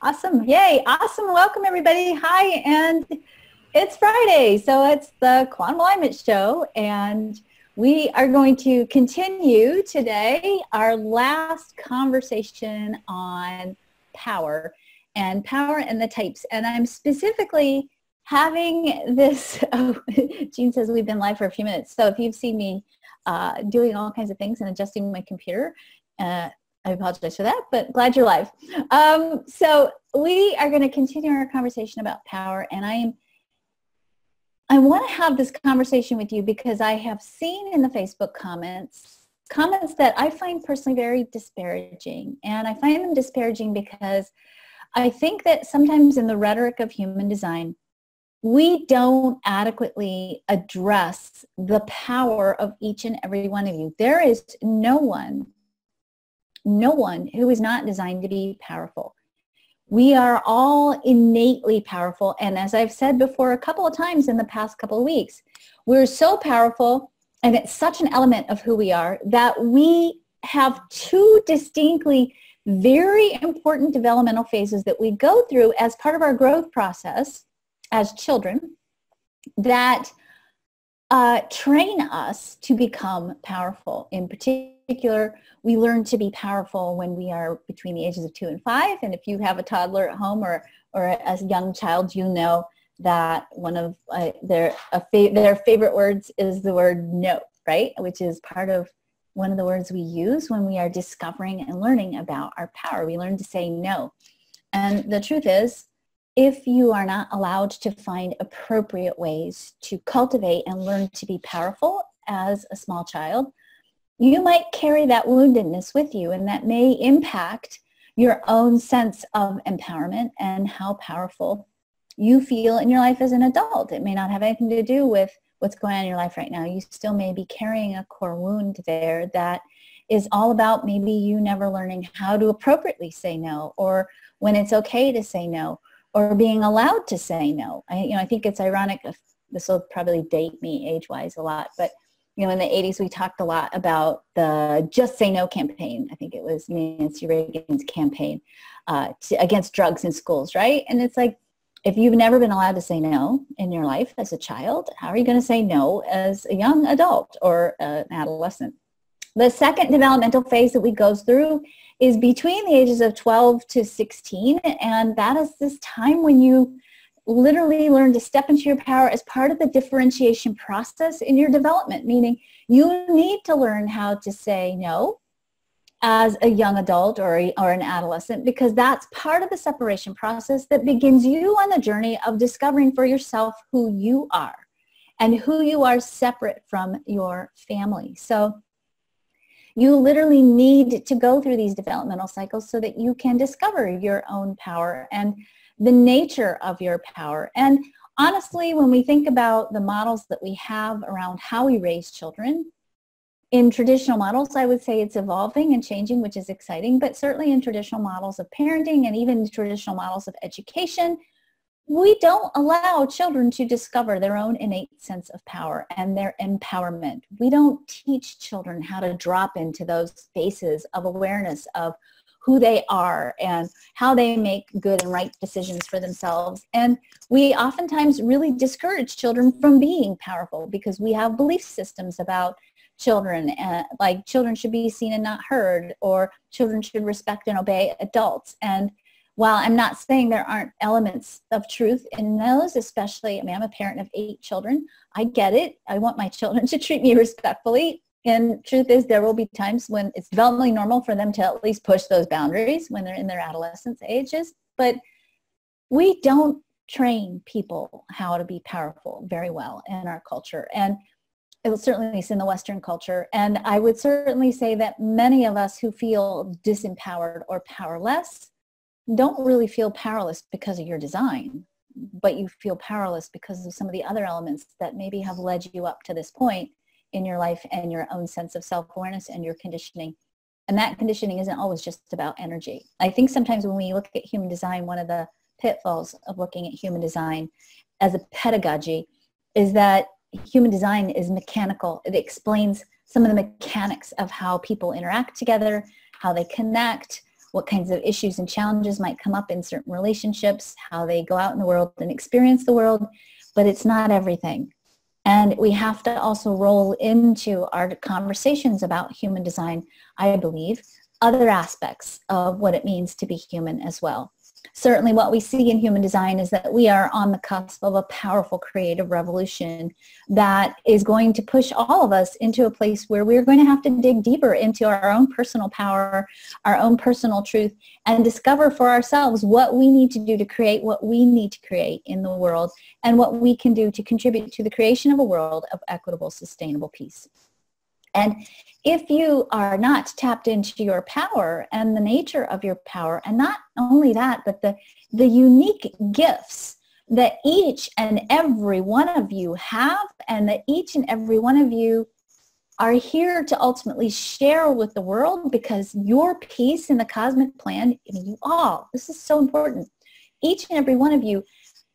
Awesome. Yay. Awesome. Welcome, everybody. Hi. And it's Friday, so it's the Quantum Alignment Show. And we are going to continue today our last conversation on power and the types. And I'm specifically having this, Jean says we've been live for a few minutes. So if you've seen me doing all kinds of things and adjusting my computer, I apologize for that, but glad you're live. So we are going to continue our conversation about power, and I want to have this conversation with you because I have seen in the Facebook comments that I find personally very disparaging, and I find them disparaging because I think that sometimes in the rhetoric of human design, we don't adequately address the power of each and every one of you. There is no one who is not designed to be powerful. We are all innately powerful. And as I've said before a couple of times in the past couple of weeks, we're so powerful, and it's such an element of who we are, that we have two distinctly very important developmental phases that we go through as part of our growth process as children that train us to become powerful. In particular, we learn to be powerful when we are between the ages of 2 and 5. And if you have a toddler at home or a young child, you know that one of their favorite words is the word no, right? Which is part of one of the words we use when we are discovering and learning about our power. We learn to say no. And the truth is, if you are not allowed to find appropriate ways to cultivate and learn to be powerful as a small child, you might carry that woundedness with you, and that may impact your own sense of empowerment and how powerful you feel in your life as an adult. It may not have anything to do with what's going on in your life right now. You still may be carrying a core wound there that is all about maybe you never learning how to appropriately say no, or when it's okay to say no, or being allowed to say no. I think it's ironic. This will probably date me age-wise a lot, but in the 80s, we talked a lot about the Just Say No campaign. I think it was Nancy Reagan's campaign against drugs in schools, right? And it's like, if you've never been allowed to say no in your life as a child, how are you going to say no as a young adult or an adolescent? The second developmental phase that we go through is between the ages of 12 to 16, and that is this time when you literally learn to step into your power as part of the differentiation process in your development, meaning you need to learn how to say no as a young adult or an adolescent, because that's part of the separation process that begins you on the journey of discovering for yourself who you are and who you are separate from your family. So you literally need to go through these developmental cycles so that you can discover your own power and the nature of your power. And honestly, when we think about the models that we have around how we raise children, in traditional models, I would say it's evolving and changing, which is exciting, but certainly in traditional models of parenting and even traditional models of education, we don't allow children to discover their own innate sense of power and their empowerment. We don't teach children how to drop into those spaces of awareness of who they are and how they make good and right decisions for themselves. And we oftentimes really discourage children from being powerful because we have belief systems about children, like children should be seen and not heard, or children should respect and obey adults. And while I'm not saying there aren't elements of truth in those, especially, I'm a parent of 8 children. I get it. I want my children to treat me respectfully. And truth is, there will be times when it's developmentally normal for them to at least push those boundaries when they're in their adolescence ages. But we don't train people how to be powerful very well in our culture. And it will certainly is in the Western culture. And I would certainly say that many of us who feel disempowered or powerless don't really feel powerless because of your design, but you feel powerless because of some of the other elements that maybe have led you up to this point in your life and your own sense of self-awareness and your conditioning. And that conditioning isn't always just about energy. I think sometimes when we look at human design, one of the pitfalls of looking at human design as a pedagogy is that human design is mechanical. It explains some of the mechanics of how people interact together, how they connect, what kinds of issues and challenges might come up in certain relationships, how they go out in the world and experience the world, but it's not everything. And we have to also roll into our conversations about human design, I believe, other aspects of what it means to be human as well. Certainly what we see in human design is that we are on the cusp of a powerful creative revolution that is going to push all of us into a place where we're going to have to dig deeper into our own personal power, our own personal truth, and discover for ourselves what we need to do to create what we need to create in the world, and what we can do to contribute to the creation of a world of equitable, sustainable peace. And if you are not tapped into your power and the nature of your power, and not only that, but the unique gifts that each and every one of you have, and that each and every one of you are here to ultimately share with the world, because your piece in the cosmic plan, I mean, you all, this is so important. Each and every one of you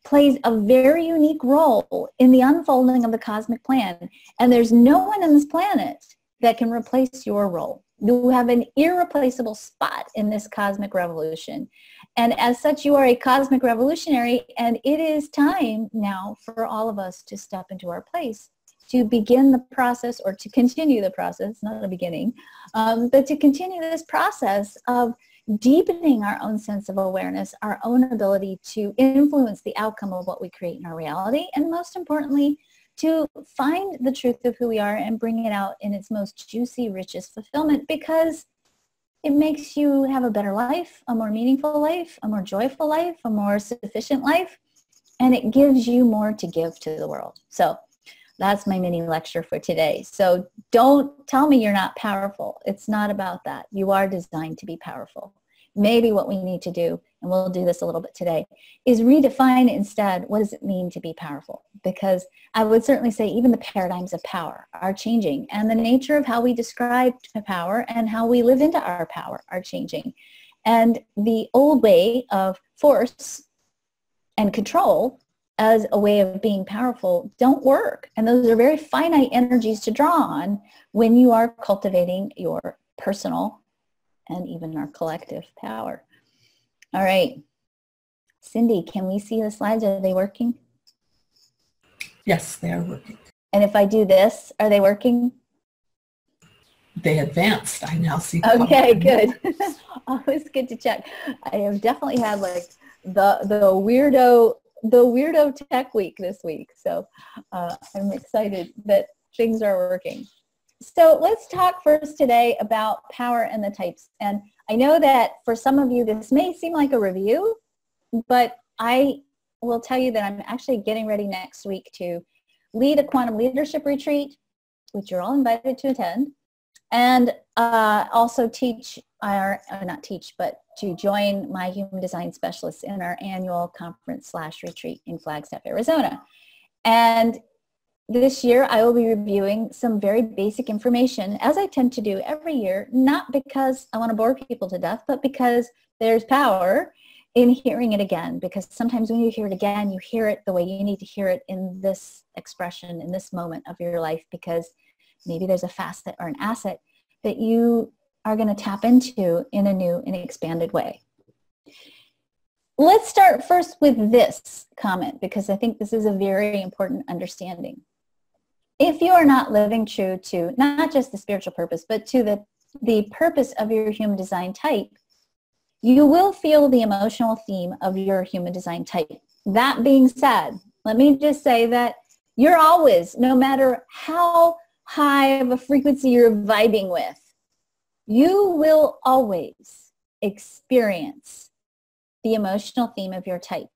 plays a very unique role in the unfolding of the cosmic plan. And there's no one on this planet that can replace your role. You have an irreplaceable spot in this cosmic revolution. And as such, you are a cosmic revolutionary, and it is time now for all of us to step into our place, to begin the process, or to continue the process, not the beginning, but to continue this process of deepening our own sense of awareness, our own ability to influence the outcome of what we create in our reality, and most importantly, to find the truth of who we are and bring it out in its most juicy, richest fulfillment, because it makes you have a better life, a more meaningful life, a more joyful life, a more sufficient life, and it gives you more to give to the world. So that's my mini lecture for today. So don't tell me you're not powerful. It's not about that. You are designed to be powerful. Maybe what we need to do, and we'll do this a little bit today, is redefine instead, what does it mean to be powerful? Because I would certainly say even the paradigms of power are changing, and the nature of how we describe power and how we live into our power are changing. And the old way of force and control as a way of being powerful don't work. And those are very finite energies to draw on when you are cultivating your personal and even our collective power. All right. Cindy, can we see the slides? Are they working? Yes, they are working. And if I do this, are they working? They advanced. I now see. Okay, good. Always good to check. I have definitely had like the weirdo tech week this week. So I'm excited that things are working. So let's talk first today about power and the types. And I know that for some of you, this may seem like a review, but I will tell you that I'm actually getting ready next week to lead a quantum leadership retreat, which you're all invited to attend, and also teach, or not teach, but to join my human design specialists in our annual conference/retreat in Flagstaff, Arizona. And this year, I will be reviewing some very basic information, as I tend to do every year, not because I want to bore people to death, but because there's power in hearing it again. Because sometimes when you hear it again, you hear it the way you need to hear it in this expression, in this moment of your life, because maybe there's a facet or an asset that you are going to tap into in a new and expanded way. Let's start first with this comment, because I think this is a very important understanding. If you are not living true to not just the spiritual purpose, but to the purpose of your human design type, you will feel the emotional theme of your human design type. That being said, let me just say that you're always, no matter how high of a frequency you're vibing with, you will always experience the emotional theme of your type,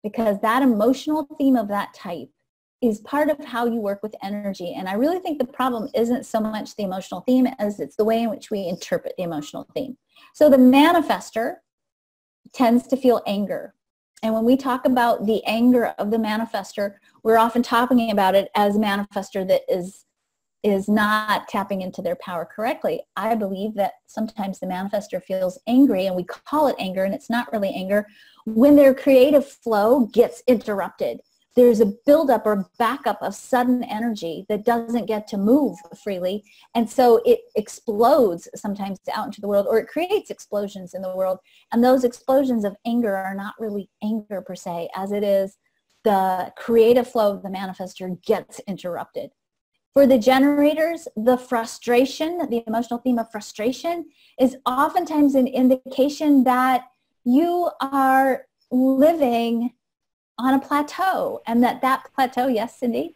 because that emotional theme of that type is part of how you work with energy. And I really think the problem isn't so much the emotional theme as it's the way in which we interpret the emotional theme. So the manifester tends to feel anger. And when we talk about the anger of the manifester, we're often talking about it as a manifester that is not tapping into their power correctly. I believe that sometimes the manifester feels angry, and we call it anger, and it's not really anger, when their creative flow gets interrupted there's a buildup or backup of sudden energy that doesn't get to move freely. And so it explodes sometimes out into the world, or it creates explosions in the world. And those explosions of anger are not really anger per se, as it is the creative flow of the manifestor gets interrupted. For the generators, the frustration, the emotional theme of frustration is oftentimes an indication that you are living on a plateau, and that plateau, yes, Cindy?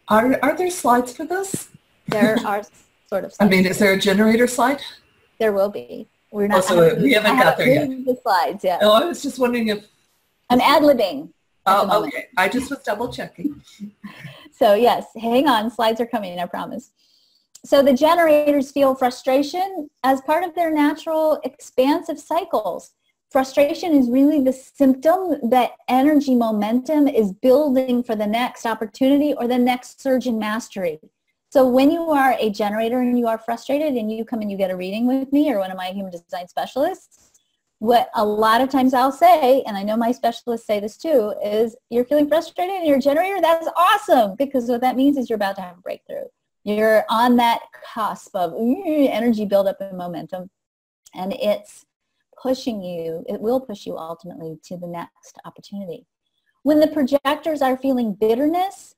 Are there slides for this? There are sort of slides. I mean, is there a generator slide? There will be. We're not. We haven't got there yet. The slides, yeah. No, I was just wondering if. I'm ad-libbing. Oh, okay. I just was double checking. So yes, hang on. Slides are coming, I promise. So the generators feel frustration as part of their natural expansive cycles. Frustration is really the symptom that energy momentum is building for the next opportunity or the next surge in mastery. So when you are a generator and you are frustrated and you come and you get a reading with me or one of my human design specialists, what a lot of times I'll say, and I know my specialists say this too, is you're feeling frustrated and you're a generator, that's awesome, because what that means is you're about to have a breakthrough. You're on that cusp of energy buildup and momentum, and it's pushing you, it will push you ultimately to the next opportunity. When the projectors are feeling bitterness,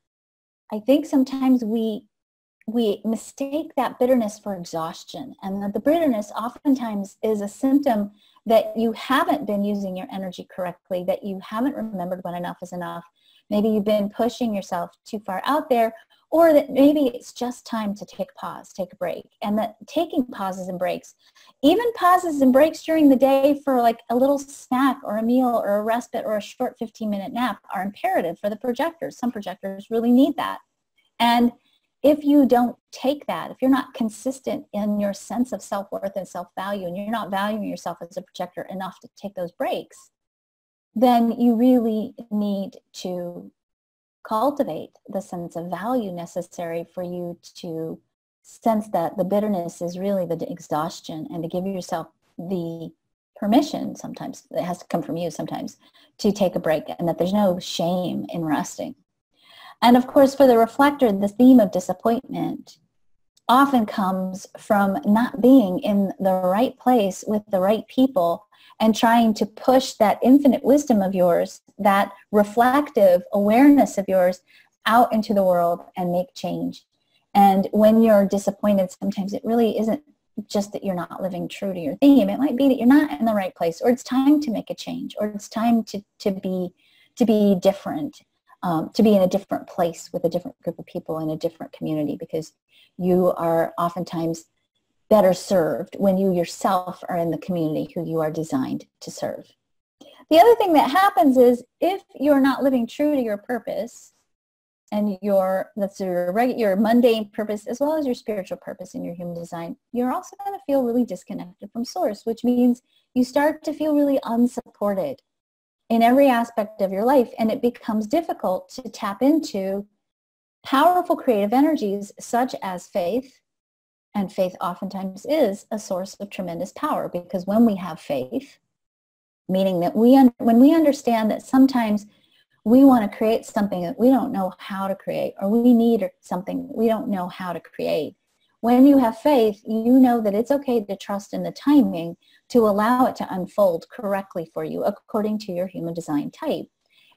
I think sometimes we mistake that bitterness for exhaustion, and that the bitterness oftentimes is a symptom that you haven't been using your energy correctly, that you haven't remembered when enough is enough. Maybe you've been pushing yourself too far out there, or that maybe it's just time to take a pause, take a break. And that taking pauses and breaks, even pauses and breaks during the day for like a little snack or a meal or a respite or a short 15-minute nap are imperative for the projectors. Some projectors really need that. And if you don't take that, if you're not consistent in your sense of self-worth and self-value, and you're not valuing yourself as a projector enough to take those breaks, then you really need to cultivate the sense of value necessary for you to sense that the bitterness is really the exhaustion, and to give yourself the permission, sometimes it has to come from you sometimes, to take a break, and that there's no shame in resting. And of course, for the reflector, the theme of disappointment often comes from not being in the right place with the right people and trying to push that infinite wisdom of yours, that reflective awareness of yours out into the world and make change. And when you're disappointed, sometimes it really isn't just that you're not living true to your theme. It might be that you're not in the right place, or it's time to make a change, or it's time to be different. To be in a different place with a different group of people in a different community, because you are oftentimes better served when you yourself are in the community who you are designed to serve. The other thing that happens is if you're not living true to your purpose, and that's your mundane purpose as well as your spiritual purpose in your human design, you're also going to feel really disconnected from source, which means you start to feel really unsupported in every aspect of your life, and it becomes difficult to tap into powerful creative energies such as faith. And faith oftentimes is a source of tremendous power, because when we have faith, meaning that when we understand that sometimes we want to create something that we don't know how to create, or we need something we don't know how to create, when you have faith, you know that it's okay to trust in the timing to allow it to unfold correctly for you according to your human design type.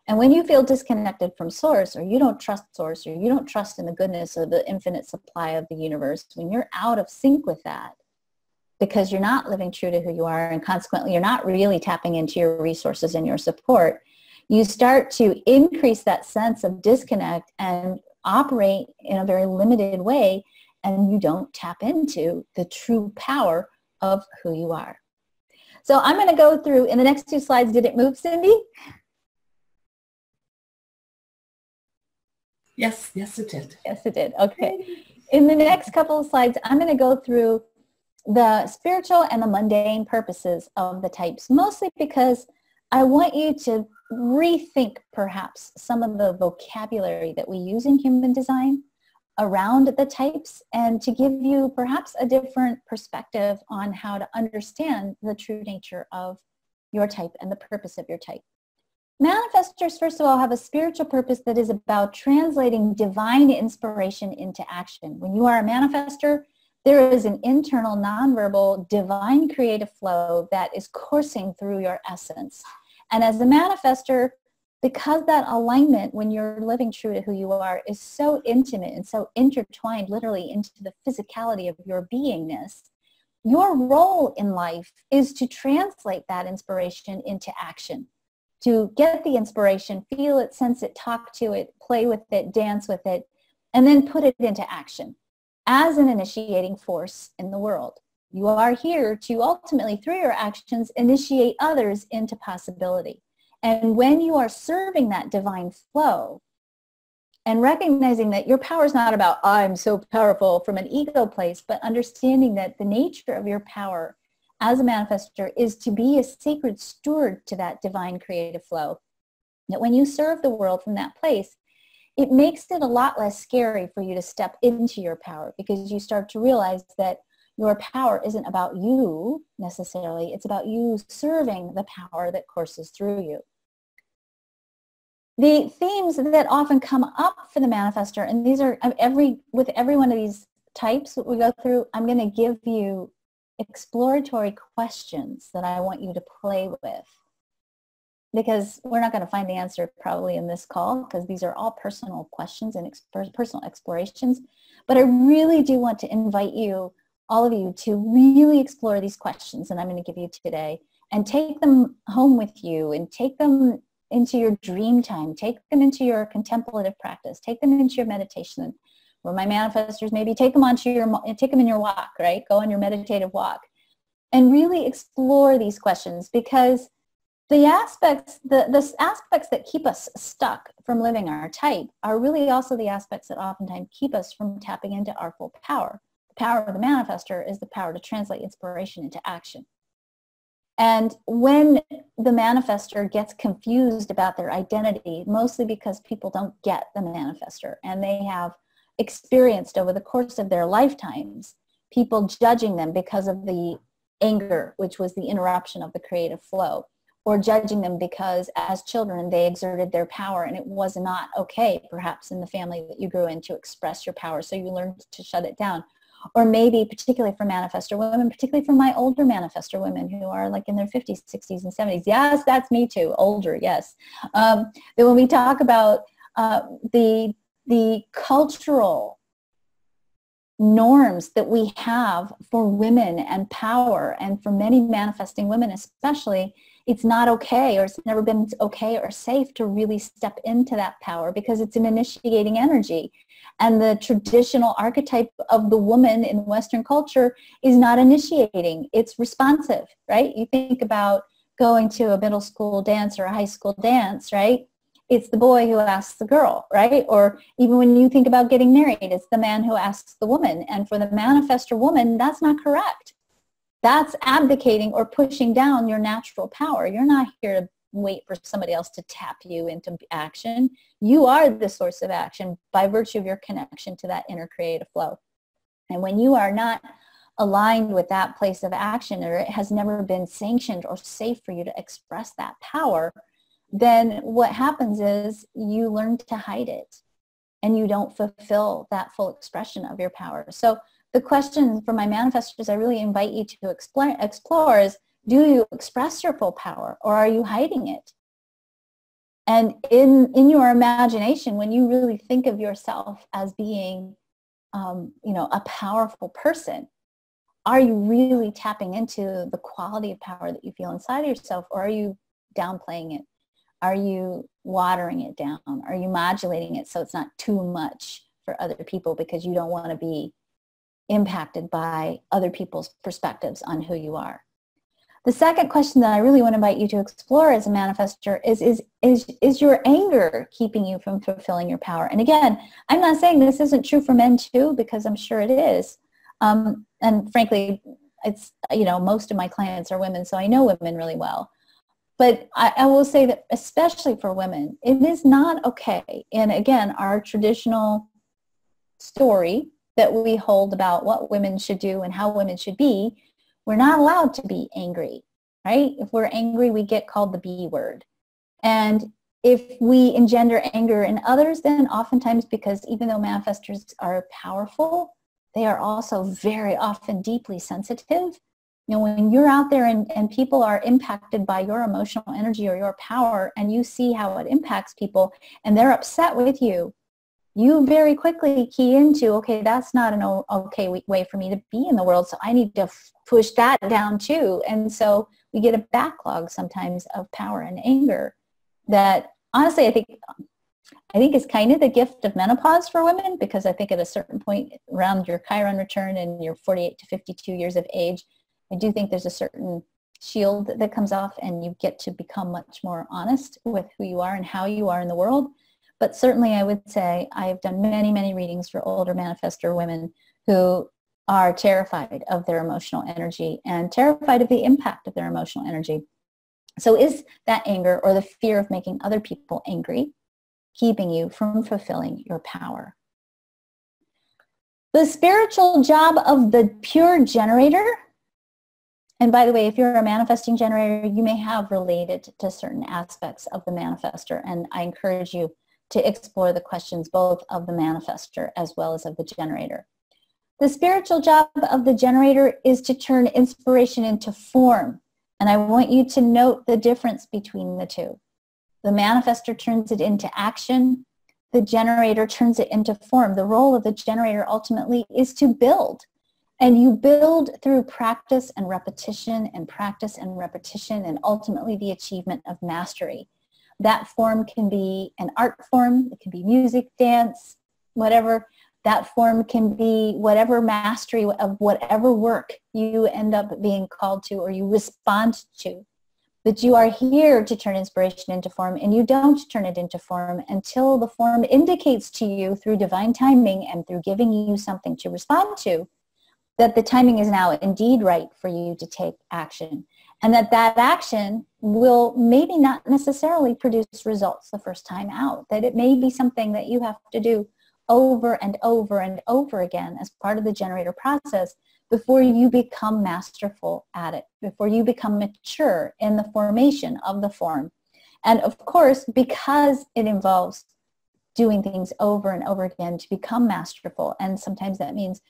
And when you feel disconnected from source, or you don't trust source, or you don't trust in the goodness of the infinite supply of the universe, when you're out of sync with that, because you're not living true to who you are, and consequently you're not really tapping into your resources and your support, you start to increase that sense of disconnect and operate in a very limited way, and you don't tap into the true power of who you are. So I'm going to go through, in the next two slides, did it move, Cindy? Yes, it did. Yes, it did. Okay. In the next couple of slides, I'm going to go through the spiritual and the mundane purposes of the types, mostly because I want you to rethink perhaps some of the vocabulary that we use in human design around the types, and to give you perhaps a different perspective on how to understand the true nature of your type and the purpose of your type. Manifestors, first of all, have a spiritual purpose that is about translating divine inspiration into action. When you are a manifestor, there is an internal, nonverbal, divine creative flow that is coursing through your essence. And as a manifestor, because that alignment, when you're living true to who you are, is so intimate and so intertwined literally into the physicality of your beingness, your role in life is to translate that inspiration into action, to get the inspiration, feel it, sense it, talk to it, play with it, dance with it, and then put it into action as an initiating force in the world. You are here to ultimately, through your actions, initiate others into possibility. And when you are serving that divine flow and recognizing that your power is not about, I'm so powerful from an ego place, but understanding that the nature of your power as a manifestor is to be a sacred steward to that divine creative flow. That when you serve the world from that place, it makes it a lot less scary for you to step into your power, because you start to realize that your power isn't about you necessarily. It's about you serving the power that courses through you. The themes that often come up for the manifestor, and these are with every one of these types that we go through, I'm going to give you exploratory questions that I want you to play with, because we're not going to find the answer probably in this call, because these are all personal questions and personal explorations. But I really do want to invite you, all of you, to really explore these questions that I'm going to give you today, and take them home with you, and take them into your dream time, take them into your contemplative practice, take them into your meditation. Where my manifestors, maybe take them in your walk, right? Go on your meditative walk and really explore these questions, because the aspects that keep us stuck from living our type are really also the aspects that oftentimes keep us from tapping into our full power. The power of the manifestor is the power to translate inspiration into action. And when the manifestor gets confused about their identity, mostly because people don't get the manifestor, and they have experienced over the course of their lifetimes people judging them because of the anger, which was the interruption of the creative flow, or judging them because as children they exerted their power and it was not okay, perhaps in the family that you grew in, to express your power, so you learned to shut it down. Or maybe, particularly for manifestor women, particularly for my older manifestor women who are like in their 50s, 60s, and 70s. Yes, that's me too, older, yes. That when we talk about the cultural norms that we have for women and power, and for many manifesting women especially, it's not okay, or it's never been okay or safe to really step into that power, because it's an initiating energy. And the traditional archetype of the woman in Western culture is not initiating, it's responsive, right? You think about going to a middle school dance or a high school dance, right? It's the boy who asks the girl, right? Or even when you think about getting married, it's the man who asks the woman. And for the manifestor woman, that's not correct. That's abdicating or pushing down your natural power. You're not here to wait for somebody else to tap you into action. You are the source of action by virtue of your connection to that inner creative flow. And when you are not aligned with that place of action, or it has never been sanctioned or safe for you to express that power, then what happens is you learn to hide it, and you don't fulfill that full expression of your power. So the question for my manifestors I really invite you to explore is, do you express your full power, or are you hiding it? And in your imagination, when you really think of yourself as being, a powerful person, are you really tapping into the quality of power that you feel inside of yourself, or are you downplaying it? Are you watering it down? Are you modulating it so it's not too much for other people because you don't want to be impacted by other people's perspectives on who you are? The second question that I really want to invite you to explore as a manifestor is your anger keeping you from fulfilling your power? And again, I'm not saying this isn't true for men too, because I'm sure it is. And frankly, it's, most of my clients are women, so I know women really well. But I will say that especially for women, it is not okay. And again, our traditional story that we hold about what women should do and how women should be, we're not allowed to be angry, right? If we're angry, we get called the B word. And if we engender anger in others, then oftentimes, because even though manifestors are powerful, they are also very often deeply sensitive. You know, when you're out there and people are impacted by your emotional energy or your power, and you see how it impacts people and they're upset with you, you very quickly key into, okay, that's not an okay way for me to be in the world, so I need to push that down too. And so we get a backlog sometimes of power and anger that honestly I think is kind of the gift of menopause for women, because I think at a certain point around your Chiron return and your 48 to 52 years of age, I do think there's a certain shield that comes off and you get to become much more honest with who you are and how you are in the world. But certainly I would say I've done many, many readings for older manifestor women who are terrified of their emotional energy and terrified of the impact of their emotional energy. So is that anger or the fear of making other people angry keeping you from fulfilling your power? The spiritual job of the pure generator, and by the way, if you're a manifesting generator, you may have related to certain aspects of the manifestor, and I encourage you to explore the questions both of the manifestor as well as of the generator. The spiritual job of the generator is to turn inspiration into form, and I want you to note the difference between the two. The manifestor turns it into action. The generator turns it into form. The role of the generator ultimately is to build. And you build through practice and repetition and practice and repetition and ultimately the achievement of mastery. That form can be an art form. It can be music, dance, whatever. That form can be whatever mastery of whatever work you end up being called to or you respond to. But you are here to turn inspiration into form, and you don't turn it into form until the form indicates to you through divine timing and through giving you something to respond to that the timing is now indeed right for you to take action. And that action will maybe not necessarily produce results the first time out, that it may be something that you have to do over and over and over again as part of the generator process before you become masterful at it, before you become mature in the formation of the form. And of course, because it involves doing things over and over again to become masterful, and sometimes that means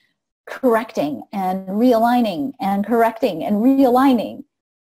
correcting and realigning and correcting and realigning,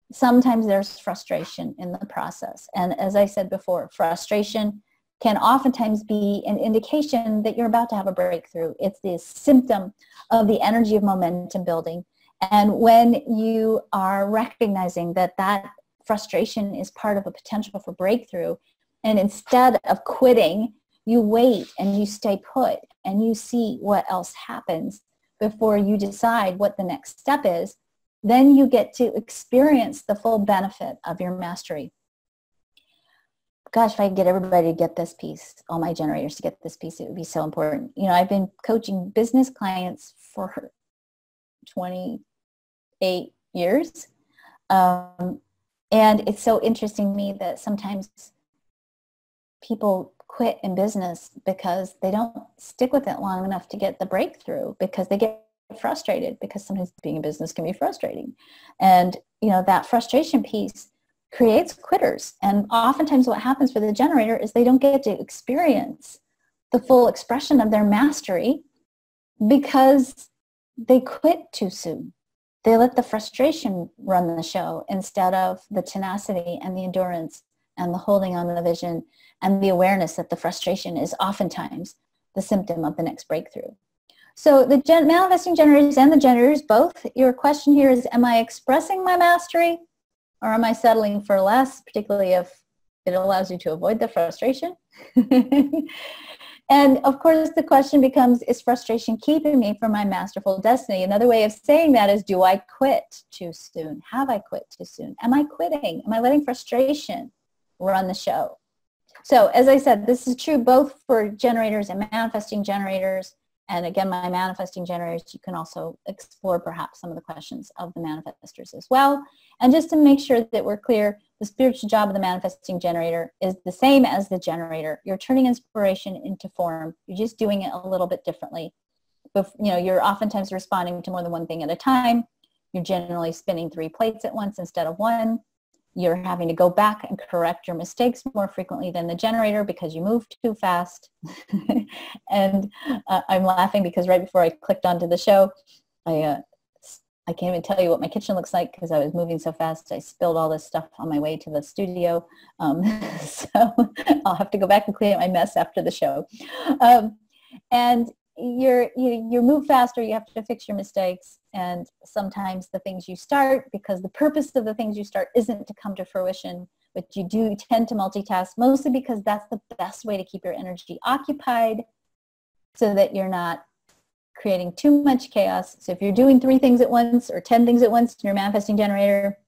sometimes there's frustration in the process. And as I said before, frustration can oftentimes be an indication that you're about to have a breakthrough. It's the symptom of the energy of momentum building. And when you are recognizing that that frustration is part of a potential for breakthrough, and instead of quitting, you wait and you stay put and you see what else happens before you decide what the next step is, then you get to experience the full benefit of your mastery. Gosh, if I could get everybody to get this piece, all my generators to get this piece, it would be so important. You know, I've been coaching business clients for 28 years. And it's so interesting to me that sometimes people quit in business because they don't stick with it long enough to get the breakthrough, because they get frustrated, because sometimes being in business can be frustrating. And, you know, that frustration piece creates quitters. And oftentimes what happens for the generator is they don't get to experience the full expression of their mastery because they quit too soon. They let the frustration run the show instead of the tenacity and the endurance and the holding on to the vision and the awareness that the frustration is oftentimes the symptom of the next breakthrough. So the manifesting generators and the generators both, your question here is, am I expressing my mastery or am I settling for less, particularly if it allows you to avoid the frustration? And of course the question becomes, is frustration keeping me from my masterful destiny? Another way of saying that is, do I quit too soon? Have I quit too soon? Am I quitting? Am I letting frustration run the show? So as I said, this is true both for generators and manifesting generators. And again, my manifesting generators, you can also explore perhaps some of the questions of the manifestors as well. And just to make sure that we're clear, the spiritual job of the manifesting generator is the same as the generator. You're turning inspiration into form. You're just doing it a little bit differently. But, you know, you're oftentimes responding to more than one thing at a time. You're generally spinning 3 plates at once instead of one. you're having to go back and correct your mistakes more frequently than the generator because you move too fast. And I'm laughing because right before I clicked onto the show, I can't even tell you what my kitchen looks like because I was moving so fast. I spilled all this stuff on my way to the studio. So I'll have to go back and clean up my mess after the show. And you move faster, you have to fix your mistakes. And sometimes the things you start, because the purpose of the things you start isn't to come to fruition, but you do tend to multitask, mostly because that's the best way to keep your energy occupied so that you're not creating too much chaos. So if you're doing 3 things at once or 10 things at once in your manifesting generator,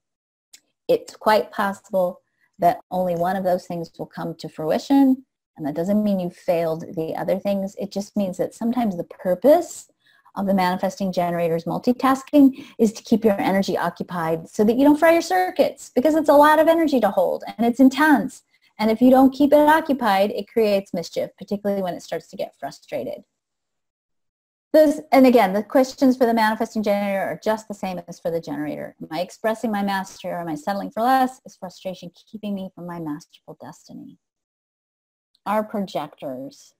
it's quite possible that only one of those things will come to fruition. And that doesn't mean you failed the other things. It just means that sometimes the purpose of the manifesting generator's multitasking is to keep your energy occupied so that you don't fry your circuits, because it's a lot of energy to hold and it's intense. And if you don't keep it occupied, it creates mischief, particularly when it starts to get frustrated. And again, the questions for the manifesting generator are just the same as for the generator. Am I expressing my mastery, or am I settling for less? Is frustration keeping me from my masterful destiny? Our projectors.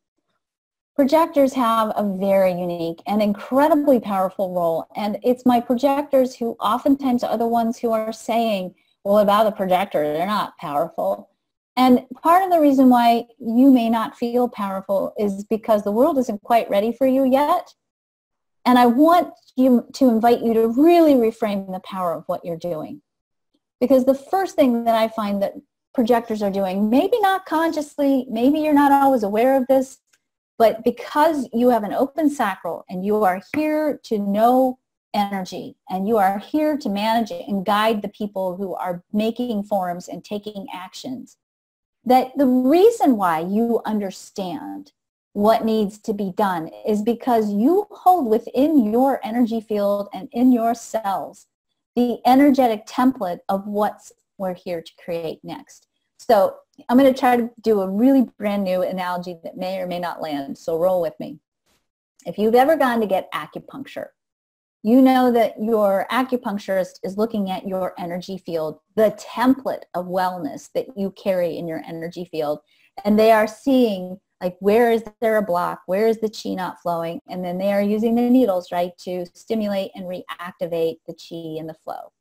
Projectors have a very unique and incredibly powerful role. And it's my projectors who oftentimes are the ones who are saying, well, about the projector, they're not powerful. And part of the reason why you may not feel powerful is because the world isn't quite ready for you yet. And I want to invite you to really reframe the power of what you're doing. Because the first thing that I find that projectors are doing, maybe not consciously, maybe you're not always aware of this, but because you have an open sacral and you are here to know energy and you are here to manage it and guide the people who are making forms and taking actions, that the reason why you understand what needs to be done is because you hold within your energy field and in your cells the energetic template of what we're here to create next. So I'm going to try to do a really brand new analogy that may or may not land, so roll with me. If you've ever gone to get acupuncture, you know that your acupuncturist is looking at your energy field, the template of wellness that you carry in your energy field, and they are seeing, like, where is there a block, where is the chi not flowing, and then they are using the needles, right, to stimulate and reactivate the chi and the flow.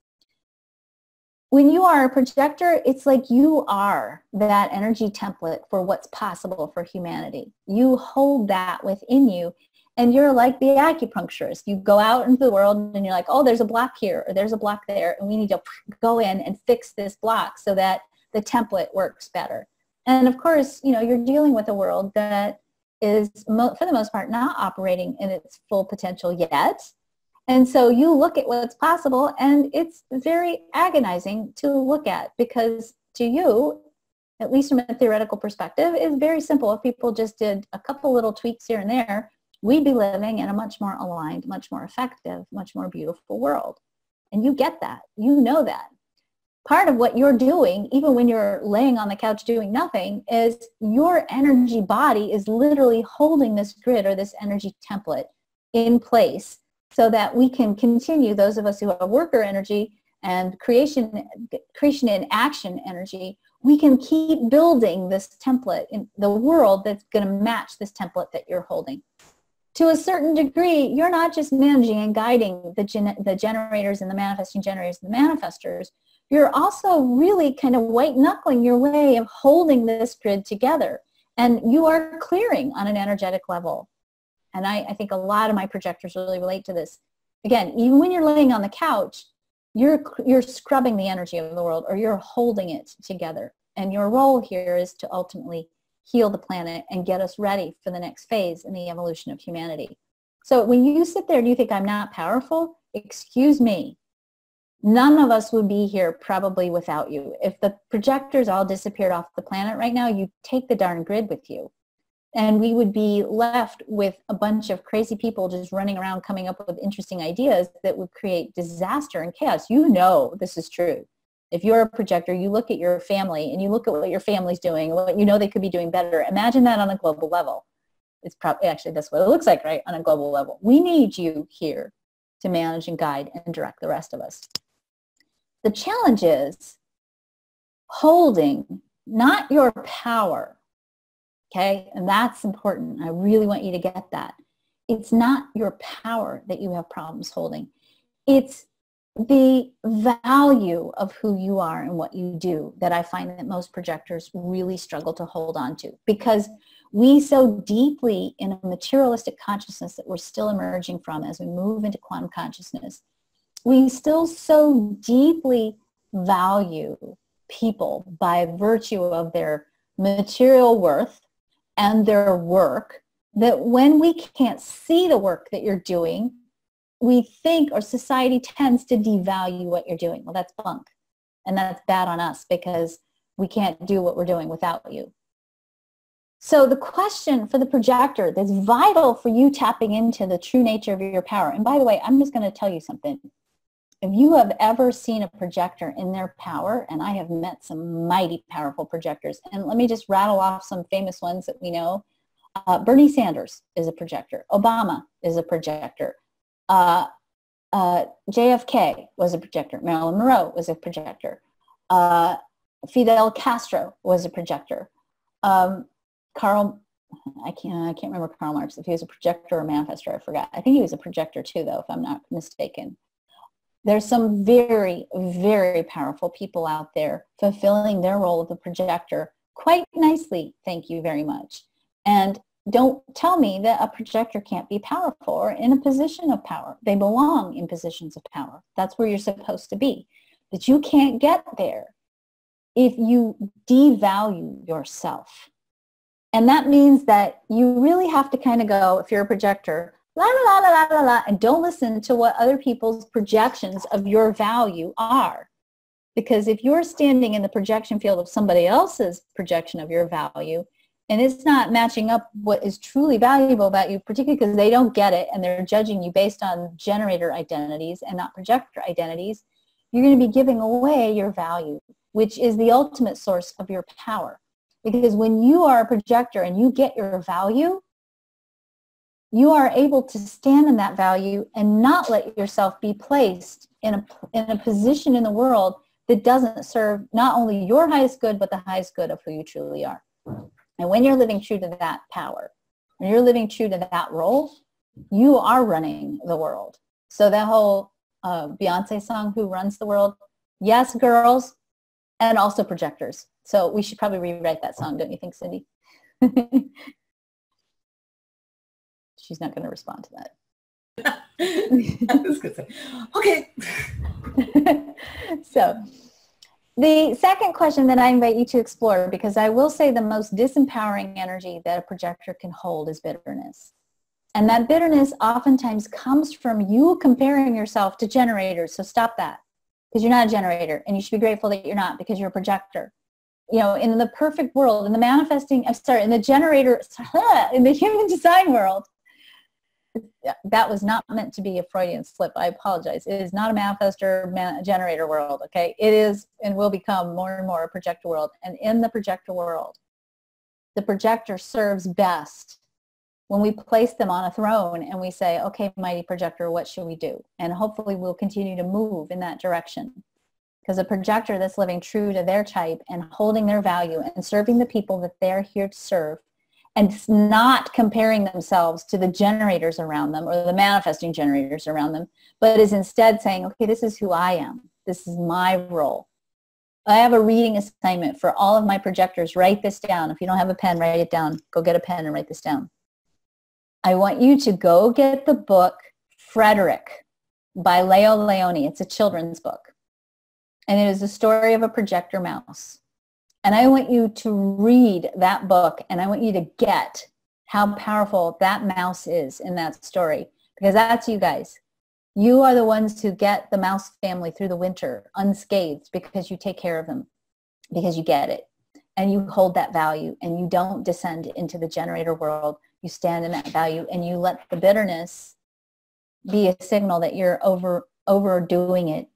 When you are a projector, it's like you are that energy template for what's possible for humanity. You hold that within you, and you're like the acupuncturist. You go out into the world and you're like, oh, there's a block here, or there's a block there, and we need to go in and fix this block so that the template works better. And of course, you know, you're dealing with a world that is, for the most part, not operating in its full potential yet. And so you look at what's possible, and it's very agonizing to look at, because to you, at least from a theoretical perspective, it's very simple. If people just did a couple little tweaks here and there, we'd be living in a much more aligned, much more effective, much more beautiful world. And you get that. You know that. Part of what you're doing, even when you're laying on the couch doing nothing, is your energy body is literally holding this grid or this energy template in place so that we can continue, those of us who have worker energy and creation in action energy, we can keep building this template in the world that's going to match this template that you're holding. To a certain degree, you're not just managing and guiding the generators and the manifesting generators and the manifestors. You're also really kind of white knuckling your way of holding this grid together. And you are clearing on an energetic level. And I think a lot of my projectors really relate to this. Again, even when you're laying on the couch, you're scrubbing the energy of the world, or you're holding it together. And your role here is to ultimately heal the planet and get us ready for the next phase in the evolution of humanity. So when you sit there and you think I'm not powerful, excuse me, none of us would be here probably without you. If the projectors all disappeared off the planet right now, you'd take the darn grid with you. And we would be left with a bunch of crazy people just running around coming up with interesting ideas that would create disaster and chaos. You know this is true. If you're a projector, you look at your family and you look at what your family's doing, what you know they could be doing better. Imagine that on a global level. It's probably, actually, that's what it looks like, right, on a global level. We need you here to manage and guide and direct the rest of us. The challenge is holding not your power, okay? And that's important. I really want you to get that. It's not your power that you have problems holding. It's the value of who you are and what you do that I find that most projectors really struggle to hold on to, because we so deeply in a materialistic consciousness that we're still emerging from as we move into quantum consciousness, we still so deeply value people by virtue of their material worth and their work, that when we can't see the work that you're doing, we think, or society tends to devalue what you're doing. Well, that's bunk. And that's bad on us because we can't do what we're doing without you. So the question for the projector that's vital for you tapping into the true nature of your power. And by the way, I'm just going to tell you something. If you have ever seen a projector in their power, and I have met some mighty powerful projectors, and let me just rattle off some famous ones that we know. Bernie Sanders is a projector. Obama is a projector. JFK was a projector. Marilyn Monroe was a projector. Fidel Castro was a projector. I can't remember Karl Marx, if he was a projector or manifestor, I forgot. I think he was a projector too, though, if I'm not mistaken. There's some very, very powerful people out there fulfilling their role of the projector quite nicely, thank you very much. And don't tell me that a projector can't be powerful or in a position of power. They belong in positions of power. That's where you're supposed to be. But you can't get there if you devalue yourself. And that means that you really have to kind of go, if you're a projector, la la la la la la, and don't listen to what other people's projections of your value are. Because if you're standing in the projection field of somebody else's projection of your value, and it's not matching up what is truly valuable about you, particularly because they don't get it and they're judging you based on generator identities and not projector identities, you're going to be giving away your value, which is the ultimate source of your power. Because when you are a projector and you get your value, you are able to stand in that value and not let yourself be placed in a position in the world that doesn't serve not only your highest good, but the highest good of who you truly are. And when you're living true to that power, when you're living true to that role, you are running the world. So that whole Beyonce song, Who Runs the World? Yes, girls, and also projectors. So we should probably rewrite that song, don't you think, Cindy? She's not going to respond to that. I was going to say, okay. So the second question that I invite you to explore, because I will say the most disempowering energy that a projector can hold is bitterness. And that bitterness oftentimes comes from you comparing yourself to generators. So stop that, because you're not a generator, and you should be grateful that you're not, because you're a projector. You know, in the perfect world, in the manifesting, in the generator, in the human design world, that was not meant to be a Freudian slip. I apologize. It is not a manifestor generator world, okay? It is and will become more and more a projector world. And in the projector world, the projector serves best when we place them on a throne and we say, okay, mighty projector, what should we do? And hopefully we'll continue to move in that direction. Because a projector that's living true to their type and holding their value and serving the people that they're here to serve, and not comparing themselves to the generators around them or the manifesting generators around them, but is instead saying, okay, this is who I am. This is my role. I have a reading assignment for all of my projectors. Write this down. If you don't have a pen, write it down. Go get a pen and write this down. I want you to go get the book Frederick by Lionni. It's a children's book. And it is the story of a projector mouse. And I want you to read that book, and I want you to get how powerful that mouse is in that story, because that's you guys. You are the ones who get the mouse family through the winter unscathed because you take care of them, because you get it, and you hold that value, and you don't descend into the generator world. You stand in that value, and you let the bitterness be a signal that you're overdoing it,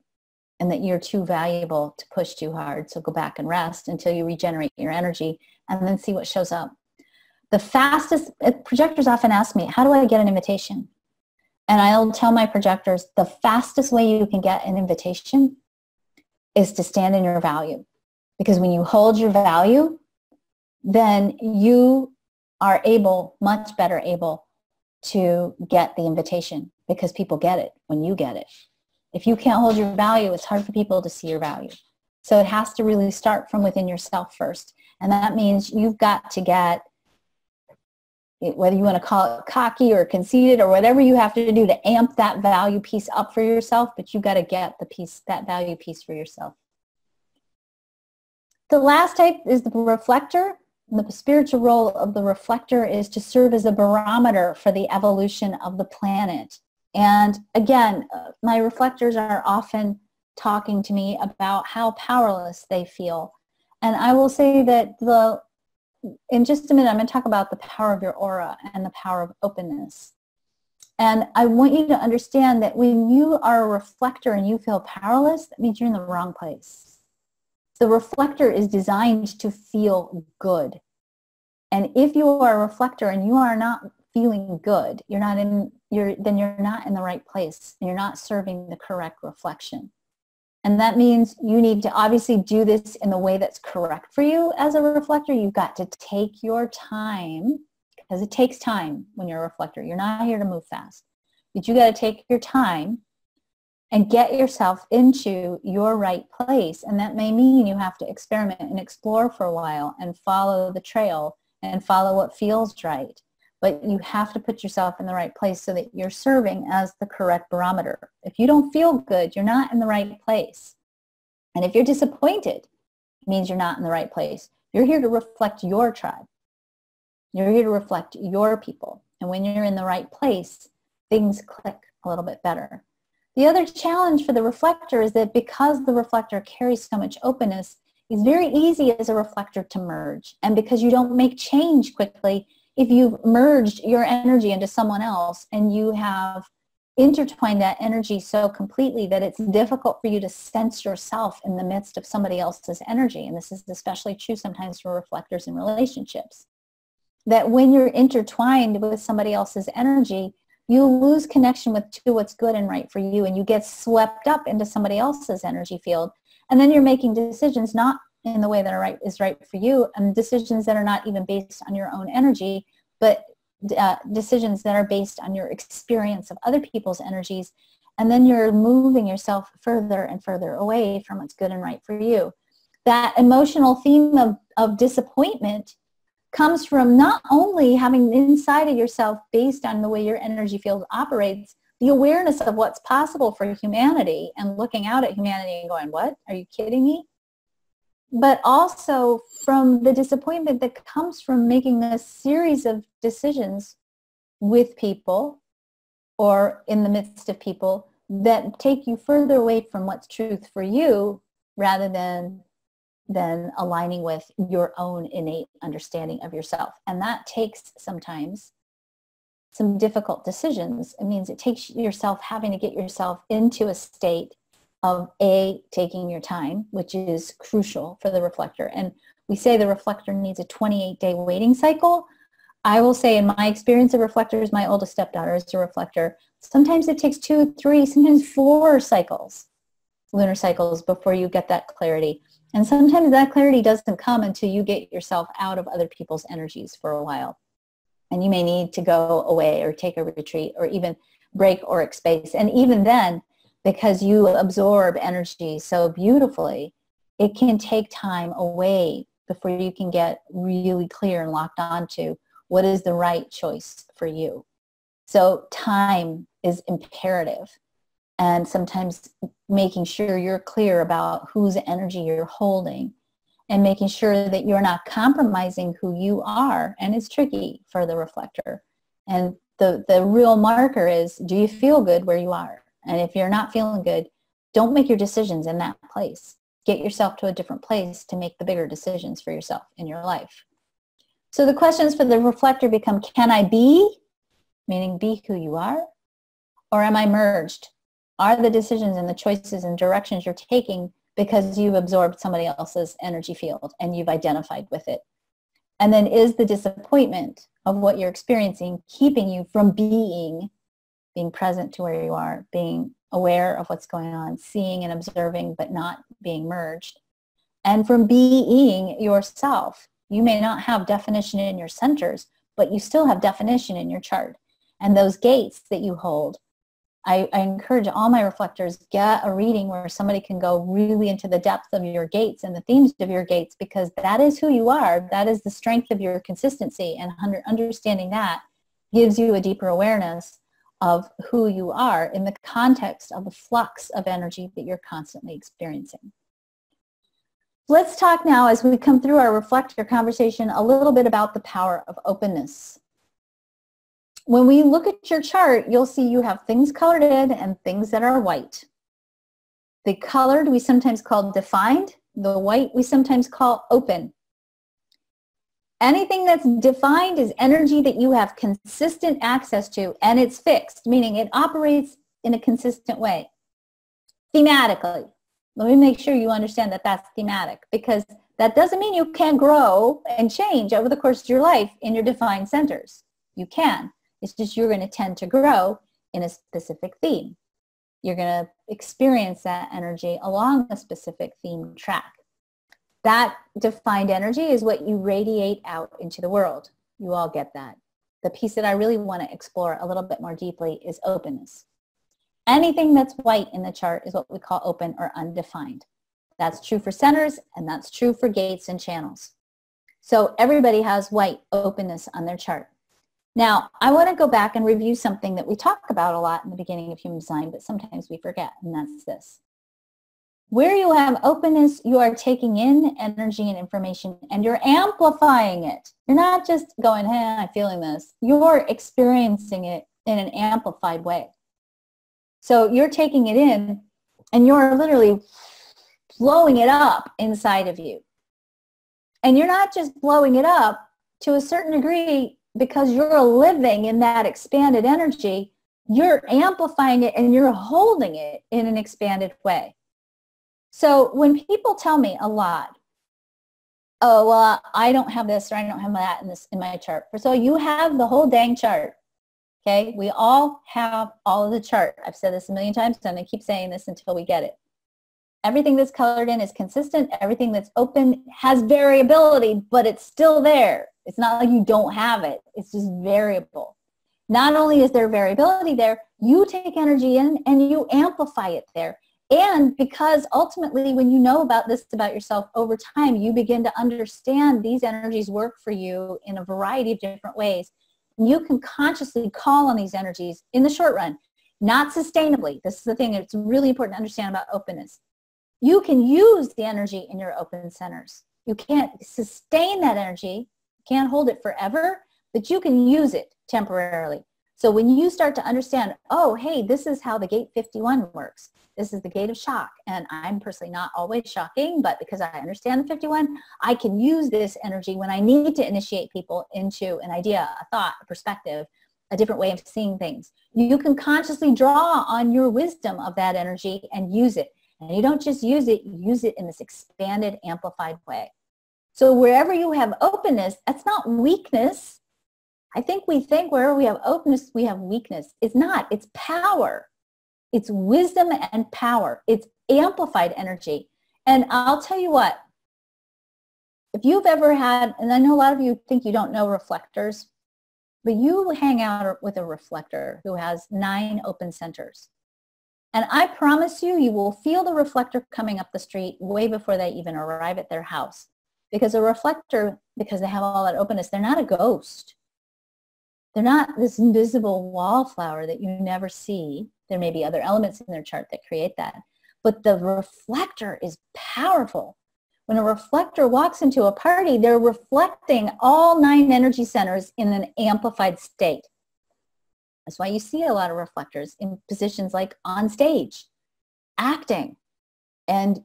and that you're too valuable to push too hard. So go back and rest until you regenerate your energy, and then see what shows up. The fastest, projectors often ask me, how do I get an invitation? And I'll tell my projectors, the fastest way you can get an invitation is to stand in your value. Because when you hold your value, then you are able, much better able, to get the invitation, because people get it when you get it. If you can't hold your value, it's hard for people to see your value. So it has to really start from within yourself first. And that means you've got to get, whether you want to call it cocky or conceited or whatever you have to do to amp that value piece up for yourself, but you've got to get the piece, that value piece for yourself. The last type is the reflector. The spiritual role of the reflector is to serve as a barometer for the evolution of the planet. And again, my reflectors are often talking to me about how powerless they feel. And I will say that in just a minute, I'm going to talk about the power of your aura and the power of openness. And I want you to understand that when you are a reflector and you feel powerless, that means you're in the wrong place. The reflector is designed to feel good. And if you are a reflector and you are not feeling good, then you're not in the right place. You're not serving the correct reflection. And that means you need to obviously do this in the way that's correct for you as a reflector. You've got to take your time, because it takes time when you're a reflector. You're not here to move fast. But you got to take your time and get yourself into your right place. And that may mean you have to experiment and explore for a while and follow the trail and follow what feels right. But you have to put yourself in the right place so that you're serving as the correct barometer. If you don't feel good, you're not in the right place. And if you're disappointed, it means you're not in the right place. You're here to reflect your tribe. You're here to reflect your people. And when you're in the right place, things click a little bit better. The other challenge for the reflector is that because the reflector carries so much openness, it's very easy as a reflector to merge. And because you don't make change quickly, if you've merged your energy into someone else and you have intertwined that energy so completely that it's difficult for you to sense yourself in the midst of somebody else's energy, and this is especially true sometimes for reflectors in relationships, that when you're intertwined with somebody else's energy, you lose connection to what's good and right for you, and you get swept up into somebody else's energy field. And then you're making decisions not in the way that is right for you, and decisions that are not even based on your own energy, but decisions that are based on your experience of other people's energies. And then you're moving yourself further and further away from what's good and right for you. That emotional theme of disappointment comes from not only having inside of yourself, based on the way your energy field operates, the awareness of what's possible for humanity and looking out at humanity and going, what? Are you kidding me? But also from the disappointment that comes from making a series of decisions with people or in the midst of people that take you further away from what's truth for you rather than aligning with your own innate understanding of yourself. And that takes sometimes some difficult decisions. It means it takes yourself having to get yourself into a state of taking your time, which is crucial for the reflector. And we say the reflector needs a 28-day waiting cycle. I will say in my experience of reflectors, my oldest stepdaughter is a reflector. Sometimes it takes 2, 3, sometimes 4 cycles, lunar cycles, before you get that clarity. And sometimes that clarity doesn't come until you get yourself out of other people's energies for a while. And you may need to go away or take a retreat or even break auric space. And even then, because you absorb energy so beautifully, it can take time away before you can get really clear and locked onto what is the right choice for you. So time is imperative. And sometimes making sure you're clear about whose energy you're holding and making sure that you're not compromising who you are. And it's tricky for the reflector. And the real marker is, do you feel good where you are? And if you're not feeling good, don't make your decisions in that place. Get yourself to a different place to make the bigger decisions for yourself in your life. So the questions for the reflector become, can I be, meaning be who you are, or am I merged? Are the decisions and the choices and directions you're taking because you've absorbed somebody else's energy field and you've identified with it? And then is the disappointment of what you're experiencing keeping you from being present to where you are, being aware of what's going on, seeing and observing but not being merged? and from being yourself. You may not have definition in your centers, but you still have definition in your chart. And those gates that you hold, I encourage all my reflectors, get a reading where somebody can go really into the depth of your gates and the themes of your gates, because that is who you are. That is the strength of your consistency. And understanding that gives you a deeper awareness of who you are in the context of the flux of energy that you're constantly experiencing. Let's talk now, as we come through our reflector conversation, a little bit about the power of openness. When we look at your chart, you'll see you have things colored in and things that are white. The colored we sometimes call defined. The white we sometimes call open. Anything that's defined is energy that you have consistent access to, and it's fixed, meaning it operates in a consistent way. Thematically. Let me make sure you understand that that's thematic, because that doesn't mean you can't grow and change over the course of your life in your defined centers. You can. It's just you're going to tend to grow in a specific theme. You're going to experience that energy along a specific theme track. That defined energy is what you radiate out into the world. You all get that. The piece that I really want to explore a little bit more deeply is openness. Anything that's white in the chart is what we call open or undefined. That's true for centers, and that's true for gates and channels. So everybody has white openness on their chart. Now, I want to go back and review something that we talk about a lot in the beginning of human design, but sometimes we forget, and that's this. Where you have openness, you are taking in energy and information, and you're amplifying it. You're not just going, hey, I'm feeling this. You're experiencing it in an amplified way. So you're taking it in, and you're literally blowing it up inside of you. And you're not just blowing it up to a certain degree because you're living in that expanded energy. You're amplifying it and you're holding it in an expanded way. So when people tell me a lot, oh, well, I don't have this or I don't have that in my chart. So you have the whole dang chart. Okay, we all have all of the chart. I've said this a million times, so I'm going to keep saying this until we get it. Everything that's colored in is consistent. Everything that's open has variability, but it's still there. It's not like you don't have it. It's just variable. Not only is there variability there, you take energy in and you amplify it there. And because ultimately when you know about this about yourself over time, you begin to understand these energies work for you in a variety of different ways. You can consciously call on these energies in the short run, not sustainably. This is the thing that's really important to understand about openness. You can use the energy in your open centers. You can't sustain that energy, can't hold it forever, but you can use it temporarily. So when you start to understand, oh, hey, this is how the gate 51 works. This is the gate of shock. And I'm personally not always shocking, but because I understand the 51, I can use this energy when I need to initiate people into an idea, a thought, a perspective, a different way of seeing things. You can consciously draw on your wisdom of that energy and use it. And you don't just use it, you use it in this expanded, amplified way. So wherever you have openness, that's not weakness. I think we think wherever we have openness, we have weakness. It's not. It's power. It's wisdom and power. It's amplified energy. And I'll tell you what, if you've ever had, and I know a lot of you think you don't know reflectors, but you hang out with a reflector who has 9 open centers. And I promise you, you will feel the reflector coming up the street way before they even arrive at their house. Because a reflector, because they have all that openness, they're not a ghost. They're not this invisible wallflower that you never see. There may be other elements in their chart that create that. But the reflector is powerful. When a reflector walks into a party, they're reflecting all 9 energy centers in an amplified state. That's why you see a lot of reflectors in positions like on stage, acting, and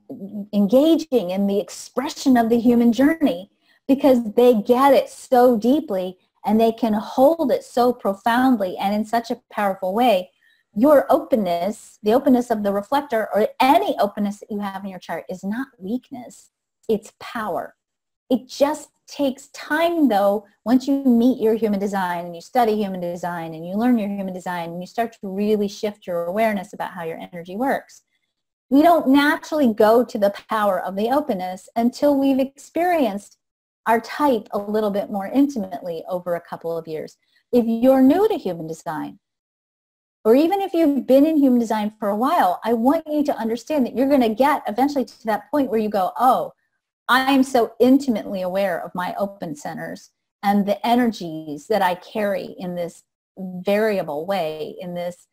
engaging in the expression of the human journey, because they get it so deeply and they can hold it so profoundly and in such a powerful way. Your openness, the openness of the reflector, or any openness that you have in your chart, is not weakness, it's power. It just takes time, though, once you meet your human design and you study human design and you learn your human design and you start to really shift your awareness about how your energy works. We don't naturally go to the power of the openness until we've experienced our type a little bit more intimately over a couple of years. If you're new to human design, or even if you've been in human design for a while, I want you to understand that you're going to get eventually to that point where you go, oh, I am so intimately aware of my open centers and the energies that I carry in this variable way, in this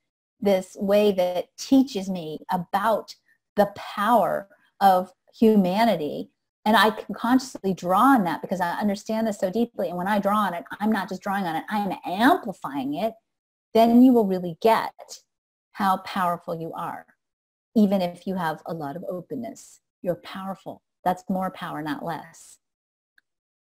way that teaches me about the power of humanity. And I can consciously draw on that because I understand this so deeply. And when I draw on it, I'm not just drawing on it, I'm amplifying it. Then you will really get how powerful you are. Even if you have a lot of openness, you're powerful. That's more power, not less.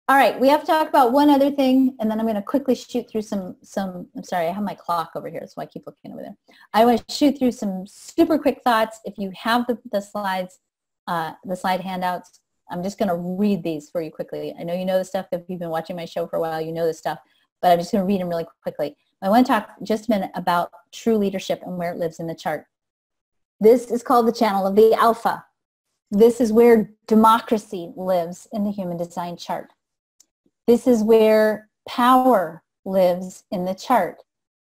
All right, we have to talk about one other thing, and then I'm going to quickly shoot through some, I'm sorry, I have my clock over here, so I keep looking over there. I want to shoot through some super quick thoughts. If you have the slides, the slide handouts, I'm just going to read these for you quickly. I know you know the stuff. If you've been watching my show for a while, you know this stuff, but I'm just going to read them really quickly. I want to talk just a minute about true leadership and where it lives in the chart. This is called the channel of the alpha. This is where democracy lives in the human design chart. This is where power lives in the chart.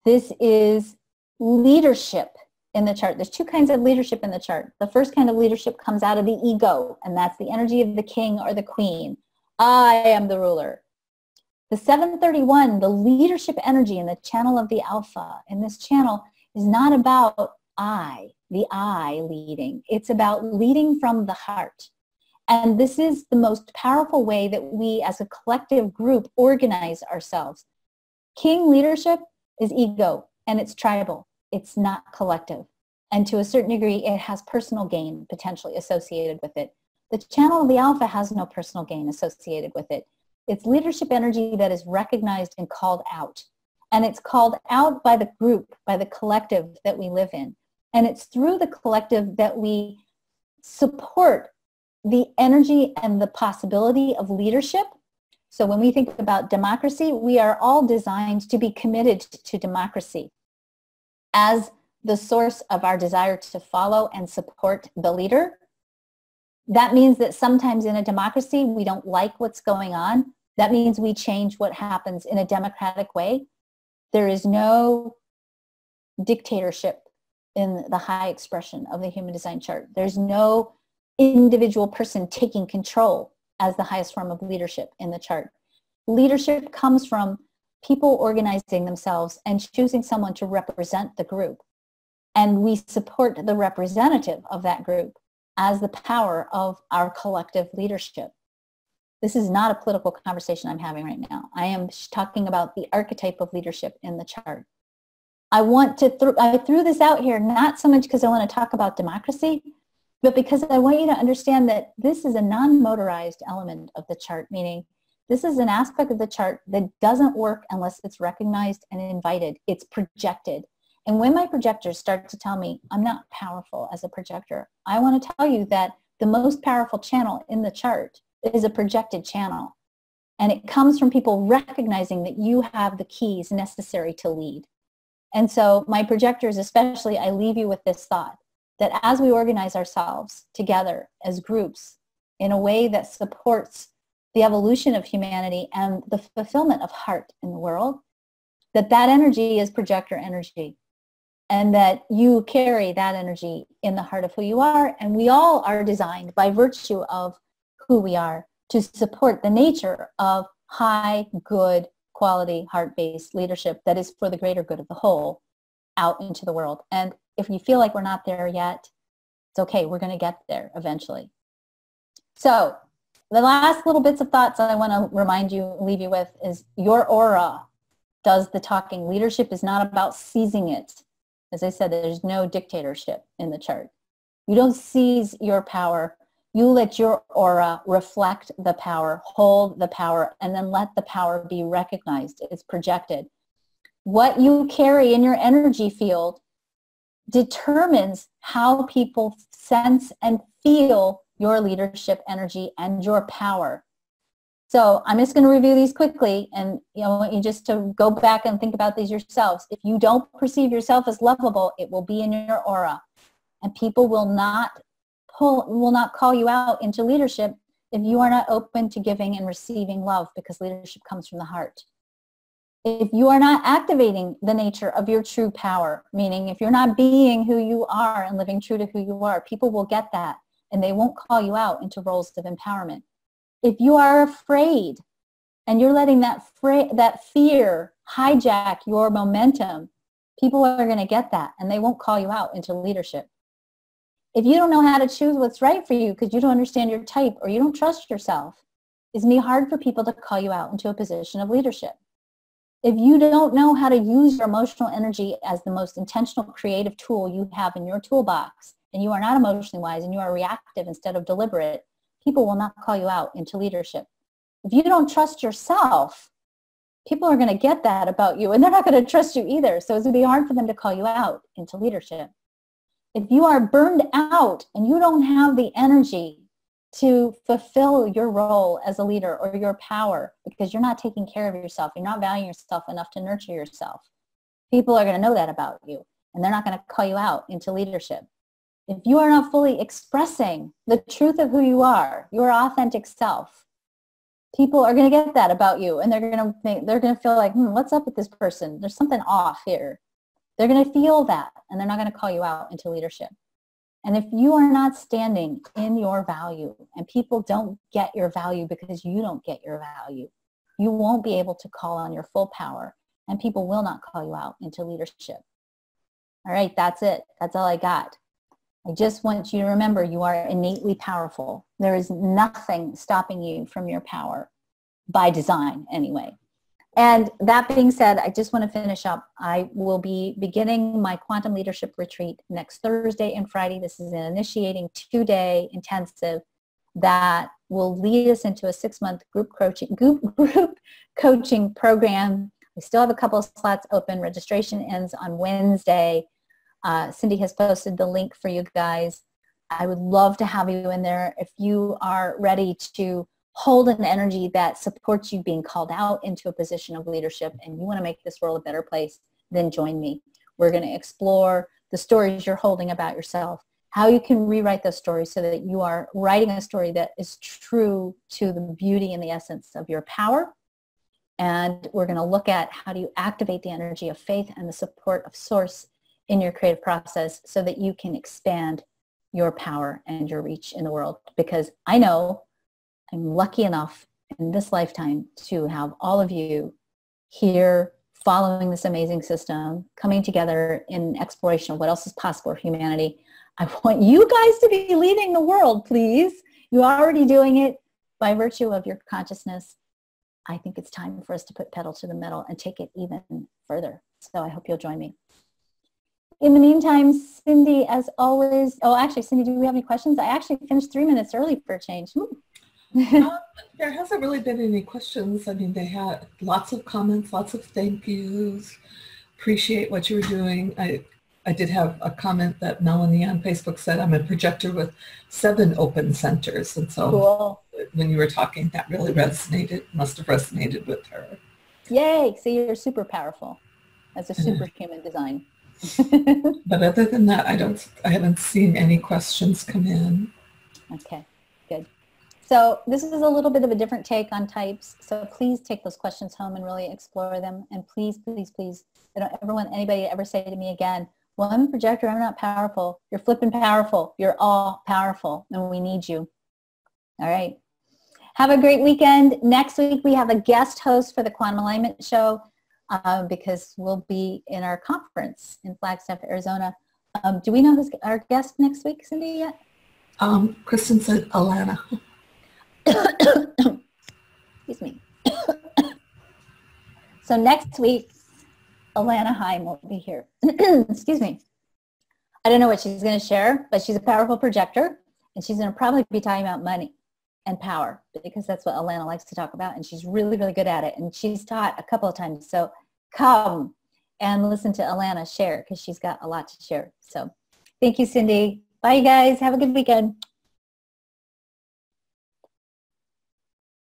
This is leadership in the chart. There's two kinds of leadership in the chart. The first kind of leadership comes out of the ego, and that's the energy of the king or the queen. I am the ruler. The 731, the leadership energy in the channel of the alpha, in this channel is not about the I leading. It's about leading from the heart. And this is the most powerful way that we as a collective group organize ourselves. King leadership is ego, and it's tribal. It's not collective. And to a certain degree, it has personal gain potentially associated with it. The channel of the alpha has no personal gain associated with it. It's leadership energy that is recognized and called out. And it's called out by the group, by the collective that we live in. And it's through the collective that we support the energy and the possibility of leadership. So when we think about democracy, we are all designed to be committed to democracy as the source of our desire to follow and support the leader. That means that sometimes in a democracy, we don't like what's going on. That means we change what happens in a democratic way. There is no dictatorship in the high expression of the human design chart. There's no individual person taking control as the highest form of leadership in the chart. Leadership comes from people organizing themselves and choosing someone to represent the group. And we support the representative of that group as the power of our collective leadership. This is not a political conversation I'm having right now. I am talking about the archetype of leadership in the chart. I threw this out here not so much because I want to talk about democracy, but because I want you to understand that this is a non-motorized element of the chart, meaning this is an aspect of the chart that doesn't work unless it's recognized and invited. It's projected. And when my projectors start to tell me I'm not powerful as a projector, I want to tell you that the most powerful channel in the chart is a projected channel. And it comes from people recognizing that you have the keys necessary to lead. And so my projectors especially, I leave you with this thought, that as we organize ourselves together as groups in a way that supports the evolution of humanity and the fulfillment of heart in the world, that energy is projector energy. And that you carry that energy in the heart of who you are. And we all are designed by virtue of who we are to support the nature of high, good, quality, heart-based leadership that is for the greater good of the whole out into the world. And if you feel like we're not there yet, it's okay. We're going to get there eventually. So the last little bits of thoughts I want to remind you, leave you with is your aura does the talking. Leadership is not about seizing it. As I said, there's no dictatorship in the chart. You don't seize your power. You let your aura reflect the power, hold the power, and then let the power be recognized. It's projected. What you carry in your energy field determines how people sense and feel your leadership energy and your power. So I'm just going to review these quickly, and I want you just to go back and think about these yourselves. If you don't perceive yourself as lovable, it will be in your aura. And people will not call you out into leadership if you are not open to giving and receiving love, because leadership comes from the heart. If you are not activating the nature of your true power, meaning if you're not being who you are and living true to who you are, people will get that and they won't call you out into roles of empowerment. If you are afraid and you're letting that fear hijack your momentum, people are going to get that and they won't call you out into leadership. If you don't know how to choose what's right for you because you don't understand your type or you don't trust yourself, it's going to be hard for people to call you out into a position of leadership. If you don't know how to use your emotional energy as the most intentional creative tool you have in your toolbox, and you are not emotionally wise and you are reactive instead of deliberate, people will not call you out into leadership. If you don't trust yourself, people are going to get that about you and they're not going to trust you either. So it's going to be hard for them to call you out into leadership. If you are burned out and you don't have the energy to fulfill your role as a leader or your power because you're not taking care of yourself, you're not valuing yourself enough to nurture yourself, people are going to know that about you and they're not going to call you out into leadership. If you are not fully expressing the truth of who you are, your authentic self, people are going to get that about you and they're going to feel like, what's up with this person? There's something off here. They're going to feel that and they're not going to call you out into leadership. And if you are not standing in your value and people don't get your value because you don't get your value, you won't be able to call on your full power and people will not call you out into leadership. All right, that's it. That's all I got. I just want you to remember you are innately powerful. There is nothing stopping you from your power, by design anyway. And that being said, I just want to finish up. I will be beginning my quantum leadership retreat next Thursday and Friday. This is an initiating 2-day intensive that will lead us into a 6-month group coaching program. We still have a couple of slots open. Registration ends on Wednesday. Cindy has posted the link for you guys. I would love to have you in there if you are ready to hold an energy that supports you being called out into a position of leadership and you want to make this world a better place, then join me. We're going to explore the stories you're holding about yourself, how you can rewrite those stories so that you are writing a story that is true to the beauty and the essence of your power. And we're going to look at how do you activate the energy of faith and the support of source in your creative process so that you can expand your power and your reach in the world. Because I know I'm lucky enough in this lifetime to have all of you here following this amazing system, coming together in exploration of what else is possible for humanity. I want you guys to be leading the world, please. You're already doing it by virtue of your consciousness. I think it's time for us to put pedal to the metal and take it even further. So I hope you'll join me. In the meantime, Cindy, as always, actually, Cindy, do we have any questions? I actually finished 3 minutes early for a change. There hasn't really been any questions. I mean, they had lots of comments, lots of thank yous. Appreciate what you were doing. I did have a comment that Melanie on Facebook said, I'm a projector with 7 open centers. And so cool. When you were talking, that really must have resonated with her. Yay. So you're super powerful. That's a superhuman design. But other than that, I haven't seen any questions come in. Okay, good. So this is a little bit of a different take on types. So please take those questions home and really explore them. And please, please, please, I don't ever want anybody to ever say to me again, well, I'm a projector, I'm not powerful. You're flipping powerful. You're all powerful and we need you. All right. Have a great weekend. Next week, we have a guest host for the Quantum Alignment Show because we'll be in our conference in Flagstaff, Arizona. Do we know who's our guest next week, Cindy, yet? Kristen said Alana. Excuse me. So next week, Alana Heim will be here. Excuse me. I don't know what she's going to share, but she's a powerful projector, and she's going to probably be talking about money and power because that's what Alana likes to talk about, and she's really, really good at it, and she's taught a couple of times. So come and listen to Alana share because she's got a lot to share. So thank you, Cindy. Bye, you guys. Have a good weekend.